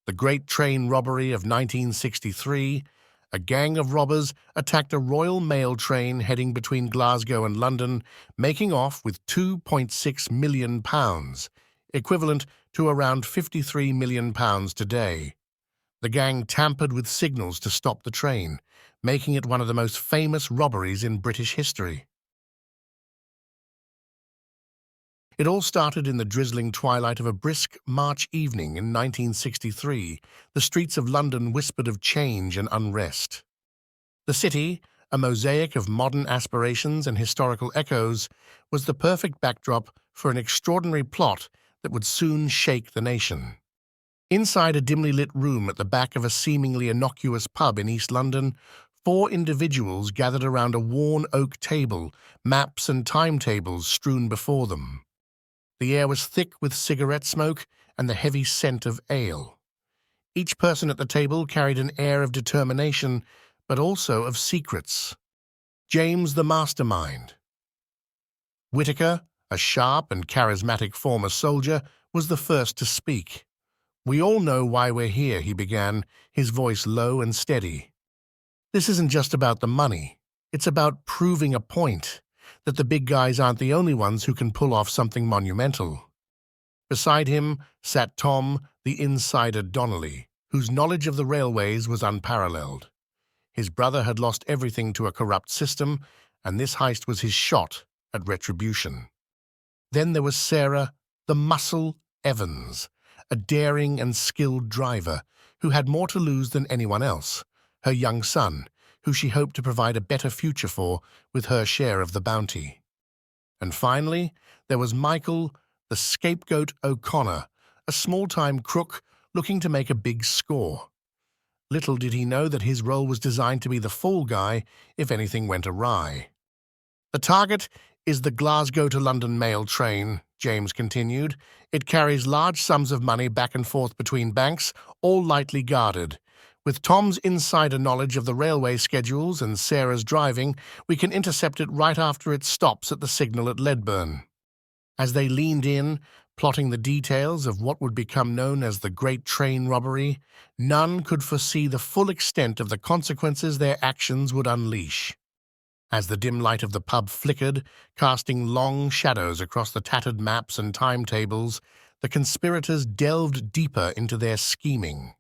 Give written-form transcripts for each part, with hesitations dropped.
The Great Train Robbery of 1963, a gang of robbers attacked a Royal Mail train heading between Glasgow and London, making off with £2.6 million, equivalent to around £53 million today. The gang tampered with signals to stop the train, making it one of the most famous robberies in British history. It all started in the drizzling twilight of a brisk March evening in 1963. The streets of London whispered of change and unrest. The city, a mosaic of modern aspirations and historical echoes, was the perfect backdrop for an extraordinary plot that would soon shake the nation. Inside a dimly lit room at the back of a seemingly innocuous pub in East London, 4 individuals gathered around a worn oak table, maps and timetables strewn before them. The air was thick with cigarette smoke and the heavy scent of ale. Each person at the table carried an air of determination, but also of secrets. James the mastermind. Whitaker, a sharp and charismatic former soldier, was the first to speak. "We all know why we're here," he began, his voice low and steady. "This isn't just about the money. It's about proving a point, that the big guys aren't the only ones who can pull off something monumental." Beside him sat Tom, the insider Donnelly, whose knowledge of the railways was unparalleled. His brother had lost everything to a corrupt system, and this heist was his shot at retribution. Then there was Sarah, the muscle Evans, a daring and skilled driver who had more to lose than anyone else, her young son, who she hoped to provide a better future for with her share of the bounty. And finally, there was Michael, the scapegoat O'Connor, a small-time crook looking to make a big score. Little did he know that his role was designed to be the fall guy if anything went awry. "The target is the Glasgow to London mail train," James continued. "It carries large sums of money back and forth between banks, all lightly guarded. With Tom's insider knowledge of the railway schedules and Sarah's driving, we can intercept it right after it stops at the signal at Ledburn." As they leaned in, plotting the details of what would become known as the Great Train Robbery, none could foresee the full extent of the consequences their actions would unleash. As the dim light of the pub flickered, casting long shadows across the tattered maps and timetables, the conspirators delved deeper into their scheming.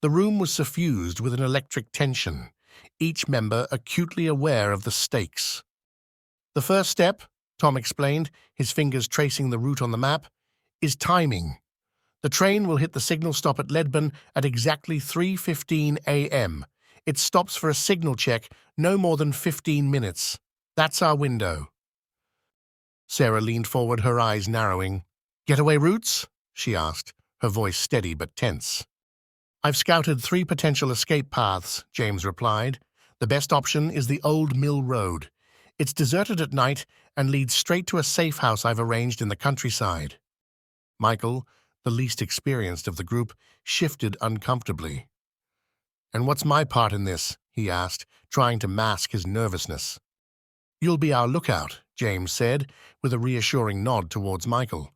The room was suffused with an electric tension, each member acutely aware of the stakes. "The first step," Tom explained, his fingers tracing the route on the map, "is timing. The train will hit the signal stop at Ledburn at exactly 3:15 a.m. It stops for a signal check no more than 15 minutes. That's our window." Sarah leaned forward, her eyes narrowing. "Getaway routes?" she asked, her voice steady but tense. "I've scouted 3 potential escape paths," James replied. "The best option is the Old Mill Road. It's deserted at night and leads straight to a safe house I've arranged in the countryside." Michael, the least experienced of the group, shifted uncomfortably. "And what's my part in this?" he asked, trying to mask his nervousness. "You'll be our lookout," James said, with a reassuring nod towards Michael.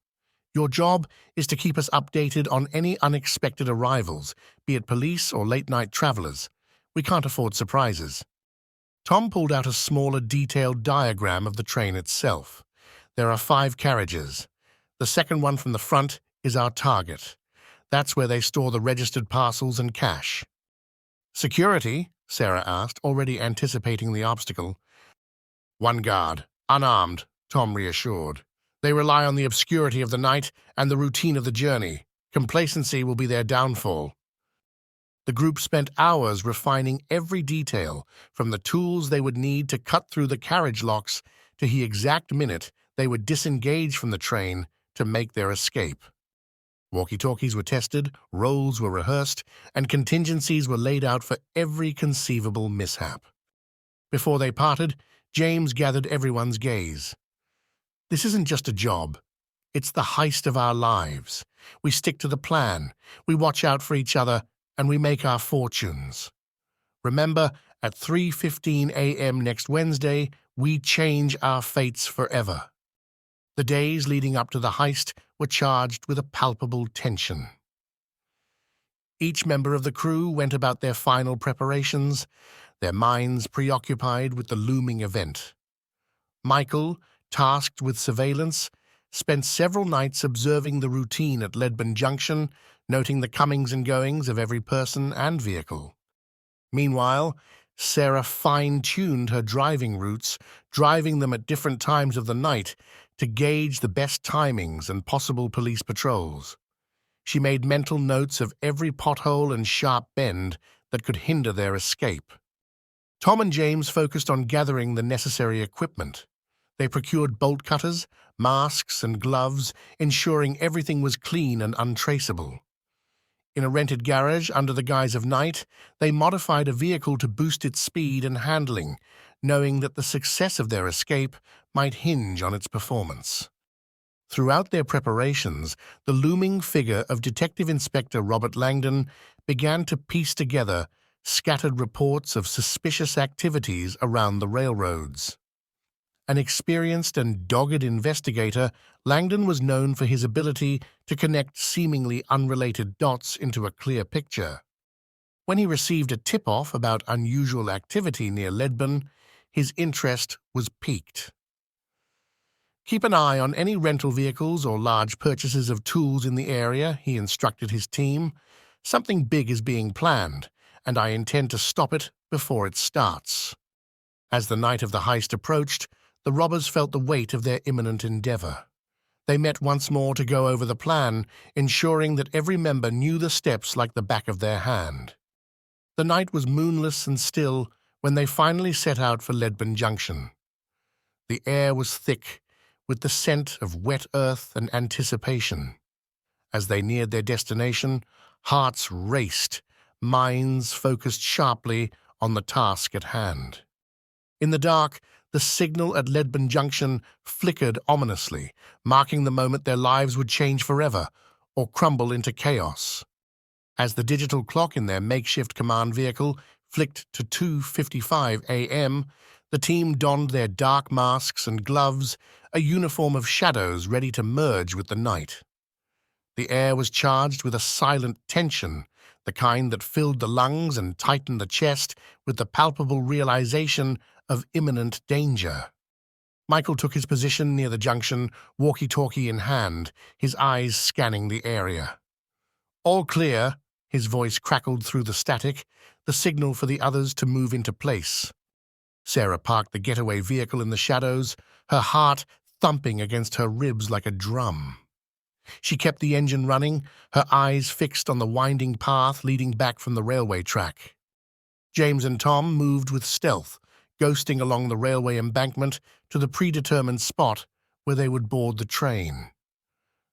"Your job is to keep us updated on any unexpected arrivals, be it police or late-night travelers. We can't afford surprises." Tom pulled out a smaller, detailed diagram of the train itself. "There are 5 carriages. The second one from the front is our target. That's where they store the registered parcels and cash." "Security?" Sarah asked, already anticipating the obstacle. "1 guard, unarmed," Tom reassured. "They rely on the obscurity of the night and the routine of the journey. Complacency will be their downfall." The group spent hours refining every detail, from the tools they would need to cut through the carriage locks to the exact minute they would disengage from the train to make their escape. Walkie-talkies were tested, roles were rehearsed, and contingencies were laid out for every conceivable mishap. Before they parted, James gathered everyone's gaze. "This isn't just a job. It's the heist of our lives. We stick to the plan, we watch out for each other, and we make our fortunes. Remember, at 3:15 a.m. next Wednesday, we change our fates forever." The days leading up to the heist were charged with a palpable tension. Each member of the crew went about their final preparations, their minds preoccupied with the looming event. Michael, tasked with surveillance, spent several nights observing the routine at Ledburn Junction, noting the comings and goings of every person and vehicle. Meanwhile, Sarah fine-tuned her driving routes, driving them at different times of the night to gauge the best timings and possible police patrols. She made mental notes of every pothole and sharp bend that could hinder their escape. Tom and James focused on gathering the necessary equipment. They procured bolt cutters, masks, and gloves, ensuring everything was clean and untraceable. In a rented garage under the guise of night, they modified a vehicle to boost its speed and handling, knowing that the success of their escape might hinge on its performance. Throughout their preparations, the looming figure of Detective Inspector Robert Langdon began to piece together scattered reports of suspicious activities around the railroads. An experienced and dogged investigator, Langdon was known for his ability to connect seemingly unrelated dots into a clear picture. When he received a tip-off about unusual activity near Ledburn, his interest was piqued. "Keep an eye on any rental vehicles or large purchases of tools in the area," he instructed his team. "Something big is being planned, and I intend to stop it before it starts." As the night of the heist approached, the robbers felt the weight of their imminent endeavor. They met once more to go over the plan, ensuring that every member knew the steps like the back of their hand. The night was moonless and still when they finally set out for Ledburn Junction. The air was thick, with the scent of wet earth and anticipation. As they neared their destination, hearts raced, minds focused sharply on the task at hand. In the dark, the signal at Ledburn Junction flickered ominously, marking the moment their lives would change forever or crumble into chaos. As the digital clock in their makeshift command vehicle flicked to 2:55 a.m., the team donned their dark masks and gloves, a uniform of shadows ready to merge with the night. The air was charged with a silent tension, the kind that filled the lungs and tightened the chest with the palpable realization of imminent danger. Michael took his position near the junction, walkie-talkie in hand, his eyes scanning the area. "All clear," his voice crackled through the static, the signal for the others to move into place. Sarah parked the getaway vehicle in the shadows, her heart thumping against her ribs like a drum. She kept the engine running, her eyes fixed on the winding path leading back from the railway track. James and Tom moved with stealth, ghosting along the railway embankment to the predetermined spot where they would board the train.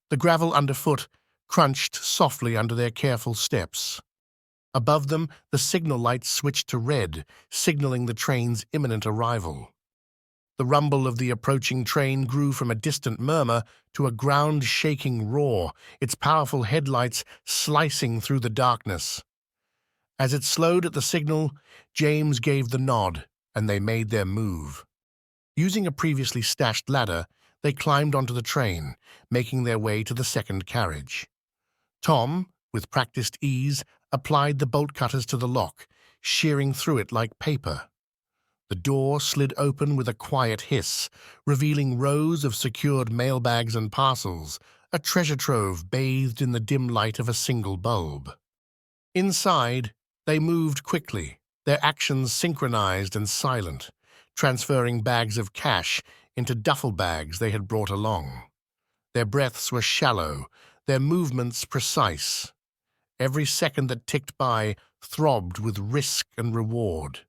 The gravel underfoot crunched softly under their careful steps. Above them, the signal lights switched to red, signaling the train's imminent arrival. The rumble of the approaching train grew from a distant murmur to a ground-shaking roar, its powerful headlights slicing through the darkness. As it slowed at the signal, James gave the nod, and they made their move. Using a previously stashed ladder, they climbed onto the train, making their way to the second carriage. Tom, with practiced ease, applied the bolt cutters to the lock, shearing through it like paper. The door slid open with a quiet hiss, revealing rows of secured mailbags and parcels, a treasure trove bathed in the dim light of a single bulb. Inside, they moved quickly, their actions synchronized and silent, transferring bags of cash into duffel bags they had brought along. Their breaths were shallow, their movements precise. Every second that ticked by throbbed with risk and reward.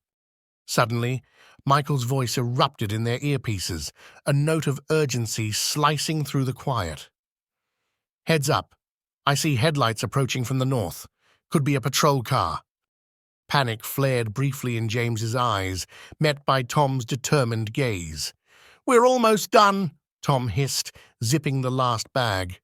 Suddenly, Michael's voice erupted in their earpieces, a note of urgency slicing through the quiet. "Heads up. I see headlights approaching from the north. Could be a patrol car." Panic flared briefly in James's eyes, met by Tom's determined gaze. "We're almost done," Tom hissed, zipping the last bag.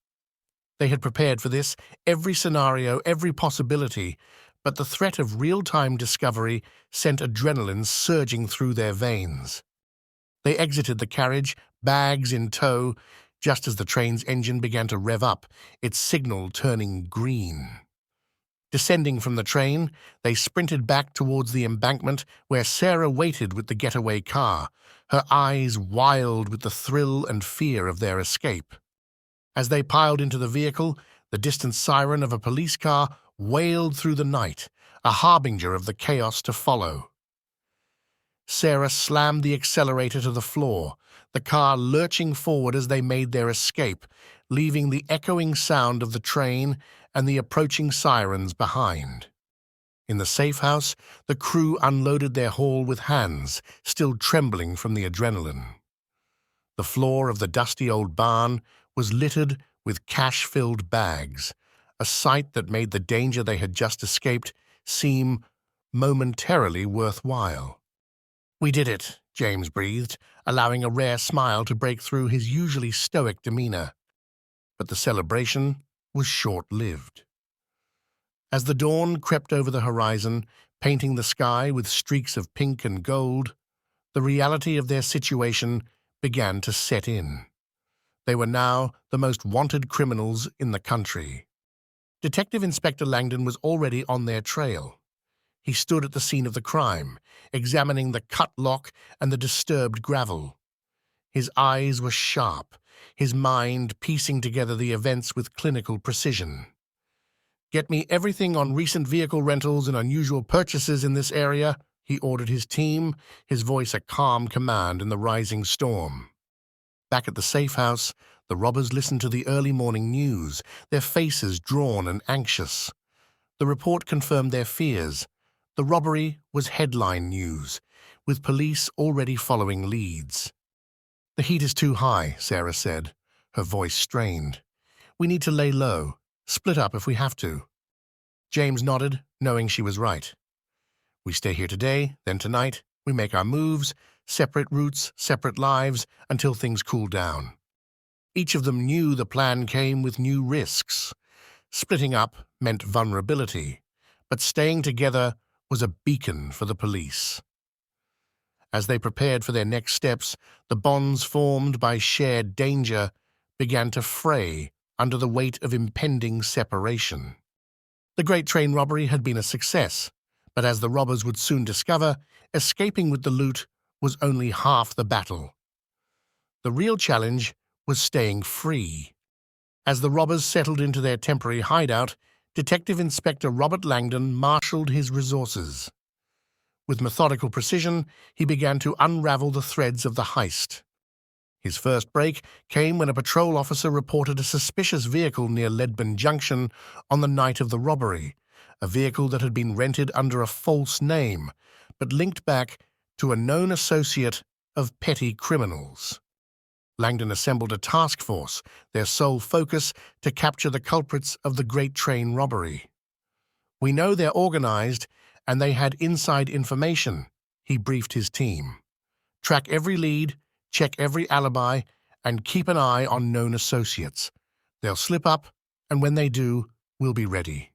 They had prepared for this, every scenario, every possibility, but the threat of real-time discovery sent adrenaline surging through their veins. They exited the carriage, bags in tow, just as the train's engine began to rev up, its signal turning green. Descending from the train, they sprinted back towards the embankment where Sarah waited with the getaway car, her eyes wild with the thrill and fear of their escape. As they piled into the vehicle, the distant siren of a police car wailed through the night, a harbinger of the chaos to follow. Sarah slammed the accelerator to the floor, the car lurching forward as they made their escape, leaving the echoing sound of the train and the approaching sirens behind. In the safe house, the crew unloaded their haul with hands still trembling from the adrenaline. The floor of the dusty old barn was littered with cash-filled bags, a sight that made the danger they had just escaped seem momentarily worthwhile. "We did it," James breathed, allowing a rare smile to break through his usually stoic demeanor. But the celebration was short-lived. As the dawn crept over the horizon, painting the sky with streaks of pink and gold, the reality of their situation began to set in. They were now the most wanted criminals in the country. Detective Inspector Langdon was already on their trail. He stood at the scene of the crime, examining the cut lock and the disturbed gravel. His eyes were sharp, his mind piecing together the events with clinical precision. "Get me everything on recent vehicle rentals and unusual purchases in this area," he ordered his team, his voice a calm command in the rising storm. Back at the safe house, the robbers listened to the early morning news, their faces drawn and anxious. The report confirmed their fears. The robbery was headline news, with police already following leads. "The heat is too high," Sarah said, her voice strained. "We need to lay low, split up if we have to." James nodded, knowing she was right. "We stay here today, then tonight, we make our moves, separate routes, separate lives, until things cool down." Each of them knew the plan came with new risks. Splitting up meant vulnerability, but staying together was a beacon for the police. As they prepared for their next steps, the bonds formed by shared danger began to fray under the weight of impending separation. The great train robbery had been a success, but as the robbers would soon discover, escaping with the loot was only half the battle. The real challenge was staying free. As the robbers settled into their temporary hideout, Detective Inspector Robert Langdon marshaled his resources. With methodical precision, he began to unravel the threads of the heist. His first break came when a patrol officer reported a suspicious vehicle near Ledburn Junction on the night of the robbery, a vehicle that had been rented under a false name, but linked back to a known associate of petty criminals. Langdon assembled a task force, their sole focus to capture the culprits of the Great Train robbery. "We know they're organized, and they had inside information," he briefed his team. "Track every lead, check every alibi, and keep an eye on known associates. They'll slip up, and when they do, we'll be ready."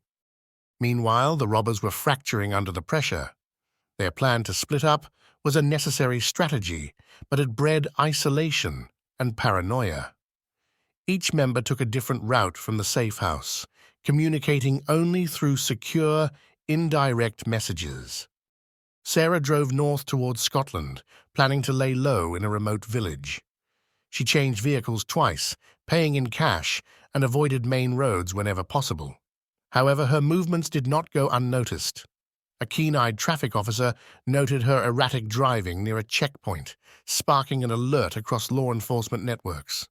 Meanwhile, the robbers were fracturing under the pressure. Their plan to split up was a necessary strategy, but it bred isolation and paranoia. Each member took a different route from the safe house, communicating only through secure, indirect messages. Sarah drove north towards Scotland, planning to lay low in a remote village. She changed vehicles twice, paying in cash, and avoided main roads whenever possible. However, her movements did not go unnoticed. A keen-eyed traffic officer noted her erratic driving near a checkpoint, sparking an alert across law enforcement networks.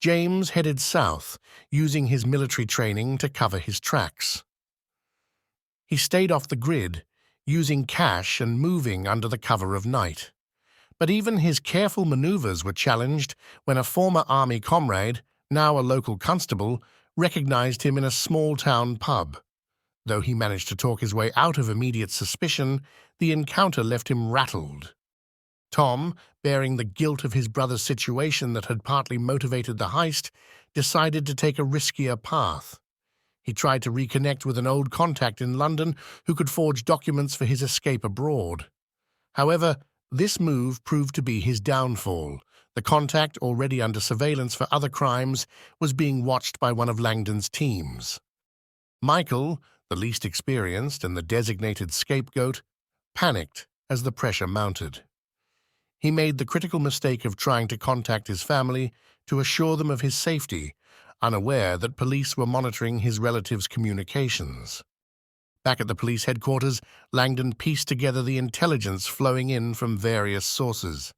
James headed south, using his military training to cover his tracks. He stayed off the grid, using cash and moving under the cover of night. But even his careful maneuvers were challenged when a former army comrade, now a local constable, recognized him in a small-town pub. Though he managed to talk his way out of immediate suspicion, the encounter left him rattled. Tom, bearing the guilt of his brother's situation that had partly motivated the heist, decided to take a riskier path. He tried to reconnect with an old contact in London who could forge documents for his escape abroad. However, this move proved to be his downfall. The contact, already under surveillance for other crimes, was being watched by one of Langdon's teams. Michael, The least experienced and the designated scapegoat panicked as the pressure mounted. He made the critical mistake of trying to contact his family to assure them of his safety, unaware that police were monitoring his relatives' communications. Back at the police headquarters, Langdon pieced together the intelligence flowing in from various sources.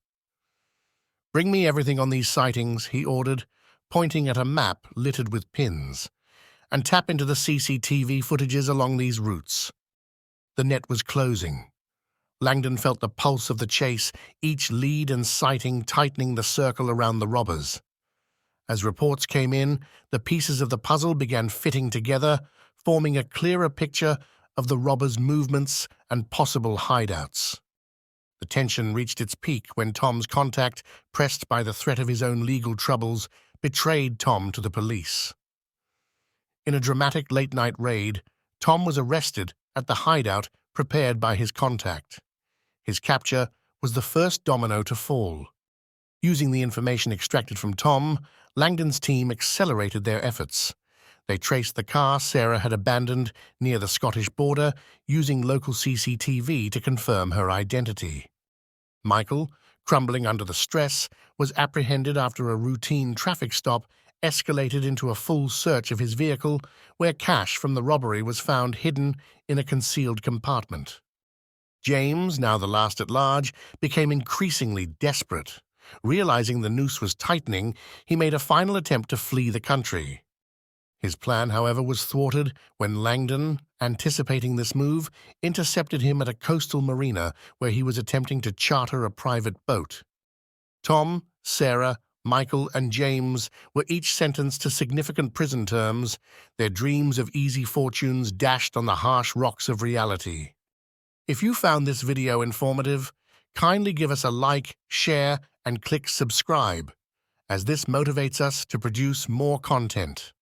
"Bring me everything on these sightings," he ordered, pointing at a map littered with pins, "and tap into the CCTV footages along these routes." The net was closing. Langdon felt the pulse of the chase, each lead and sighting tightening the circle around the robbers. As reports came in, the pieces of the puzzle began fitting together, forming a clearer picture of the robbers' movements and possible hideouts. The tension reached its peak when Tom's contact, pressed by the threat of his own legal troubles, betrayed Tom to the police. In a dramatic late-night raid, Tom was arrested at the hideout prepared by his contact. His capture was the first domino to fall. Using the information extracted from Tom, Langdon's team accelerated their efforts. They traced the car Sarah had abandoned near the Scottish border, using local CCTV to confirm her identity. Michael, crumbling under the stress, was apprehended after a routine traffic stop escalated into a full search of his vehicle, where cash from the robbery was found hidden in a concealed compartment. James, now the last at large, became increasingly desperate. Realizing the noose was tightening, he made a final attempt to flee the country. His plan, however, was thwarted when Langdon, anticipating this move, intercepted him at a coastal marina where he was attempting to charter a private boat. Tom, Sarah, Michael, and James were each sentenced to significant prison terms, their dreams of easy fortunes dashed on the harsh rocks of reality. If you found this video informative, kindly give us a like, share, and click subscribe, as this motivates us to produce more content.